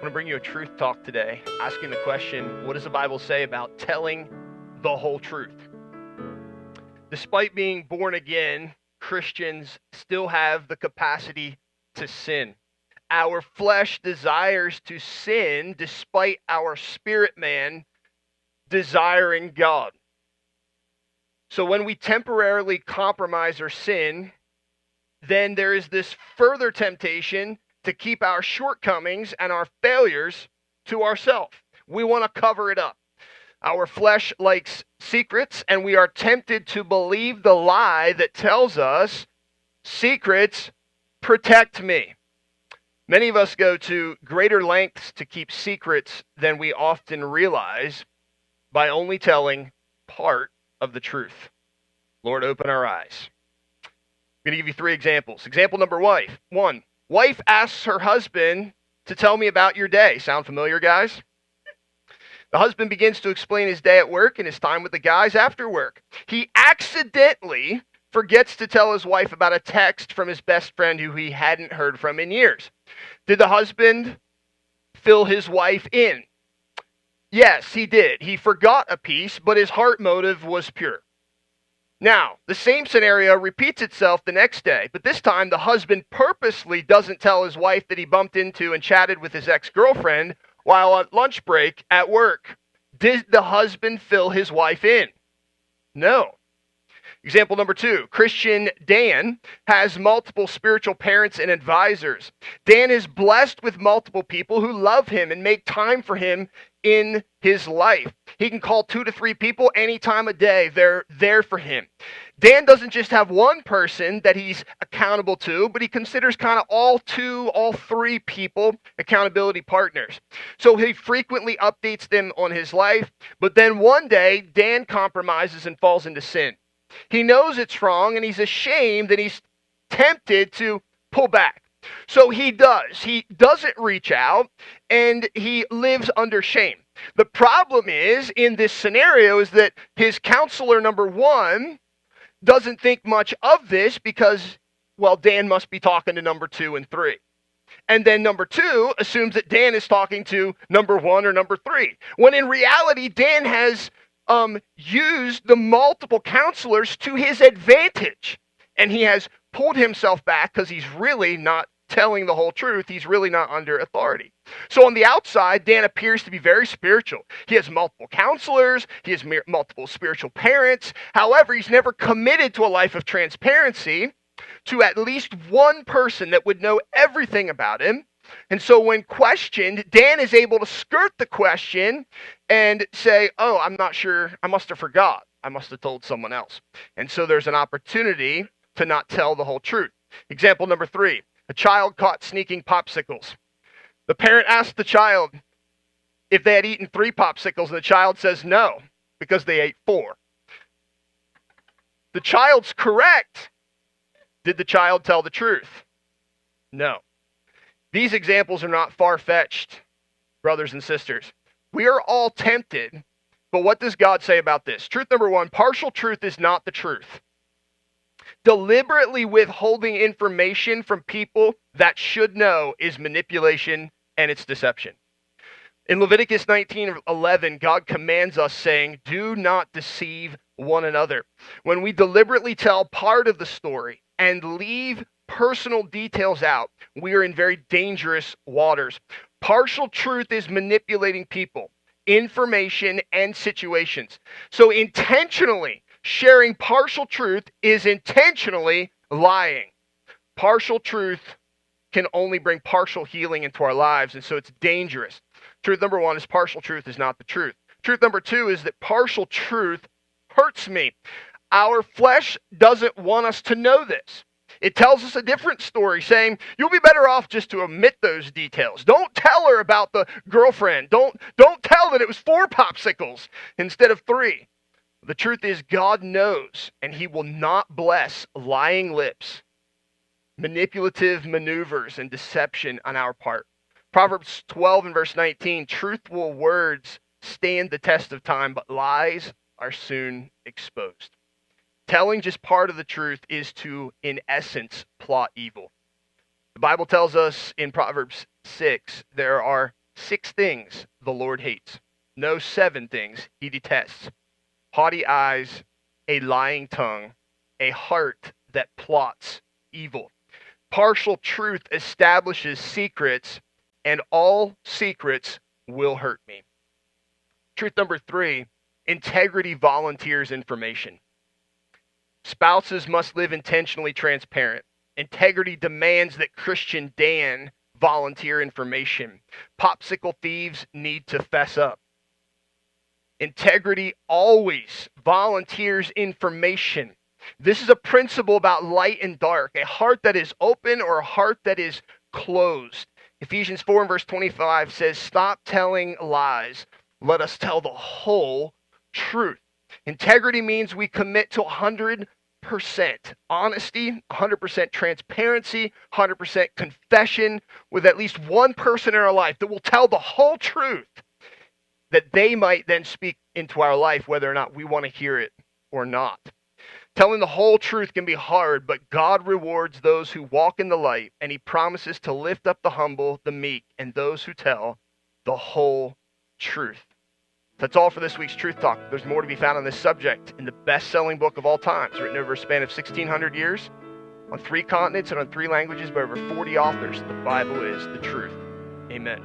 going to bring you a truth talk today, asking the question, what does the Bible say about telling the whole truth? Despite being born again, Christians still have the capacity to sin. Our flesh desires to sin despite our spirit man desiring God. So when we temporarily compromise or sin, then there is this further temptation to keep our shortcomings and our failures to ourselves. We want to cover it up. Our flesh likes secrets, and we are tempted to believe the lie that tells us secrets protect me. Many of us go to greater lengths to keep secrets than we often realize by only telling part of the truth. Lord, open our eyes. I'm going to give you 3 examples. Example number 1. Wife asks her husband to tell me about your day. Sound familiar, guys? The husband begins to explain his day at work and his time with the guys after work. He accidentally forgets to tell his wife about a text from his best friend who he hadn't heard from in years. Did the husband fill his wife in? Yes, he did. He forgot a piece, but his heart motive was pure. Now, the same scenario repeats itself the next day, but this time the husband purposely doesn't tell his wife that he bumped into and chatted with his ex-girlfriend while on lunch break at work. Did the husband fill his wife in? No. Example number 2, Christian Dan has multiple spiritual parents and advisors. Dan is blessed with multiple people who love him and make time for him in his life. He can call 2 to 3 people any time of day. They're there for him. Dan doesn't just have one person that he's accountable to, but he considers kind of all 3 people accountability partners. So he frequently updates them on his life, but then one day, Dan compromises and falls into sin. He knows it's wrong, and he's ashamed, and he's tempted to pull back. So he does. He doesn't reach out, and he lives under shame. The problem is, in this scenario, is that his counselor number 1 doesn't think much of this because, well, Dan must be talking to number 2 and 3. And then number 2 assumes that Dan is talking to number 1 or number 3. When in reality, Dan has used the multiple counselors to his advantage. And he has pulled himself back because he's really not telling the whole truth. He's really not under authority. So on the outside, Dan appears to be very spiritual. He has multiple counselors. He has multiple spiritual parents. However, he's never committed to a life of transparency to at least one person that would know everything about him. And so when questioned, Dan is able to skirt the question and say, oh, I'm not sure. I must have forgot. I must have told someone else. And so there's an opportunity to not tell the whole truth. Example number 3, a child caught sneaking popsicles. The parent asked the child if they had eaten 3 popsicles, and the child says no, because they ate 4. The child's correct. Did the child tell the truth? No. These examples are not far-fetched, brothers and sisters. We are all tempted, but what does God say about this? Truth number 1, partial truth is not the truth. Deliberately withholding information from people that should know is manipulation and it's deception. In Leviticus 19:11, God commands us saying, do not deceive one another. When we deliberately tell part of the story and leave personal details out, we are in very dangerous waters. Partial truth is manipulating people, information, and situations. So intentionally sharing partial truth is intentionally lying. Partial truth can only bring partial healing into our lives, and so it's dangerous. Truth number 1 is partial truth is not the truth. Truth number 2 is that partial truth hurts me. Our flesh doesn't want us to know this. It tells us a different story, saying, you'll be better off just to omit those details. Don't tell her about the girlfriend. Don't tell that it was 4 popsicles instead of 3. The truth is, God knows, and he will not bless lying lips, manipulative maneuvers, and deception on our part. Proverbs 12 and verse 19, truthful words stand the test of time, but lies are soon exposed. Telling just part of the truth is to, in essence, plot evil. The Bible tells us in Proverbs 6, there are 6 things the Lord hates. No, 7 things he detests. Haughty eyes, a lying tongue, a heart that plots evil. Partial truth establishes secrets, and all secrets will hurt me. Truth number 3, integrity volunteers information. Spouses must live intentionally transparent. Integrity demands that Christian Dan volunteer information. Popsicle thieves need to fess up. Integrity always volunteers information. This is a principle about light and dark, a heart that is open or a heart that is closed. Ephesians 4 and verse 25 says, "Stop telling lies. Let us tell the whole truth." Integrity means we commit to 100% honesty, 100% transparency, 100% confession with at least one person in our life that will tell the whole truth, that they might then speak into our life whether or not we want to hear it or not. Telling the whole truth can be hard, but God rewards those who walk in the light, and he promises to lift up the humble, the meek, and those who tell the whole truth. That's all for this week's Truth Talk. There's more to be found on this subject in the best-selling book of all times, written over a span of 1,600 years, on 3 continents and on 3 languages by over 40 authors. The Bible is the truth. Amen.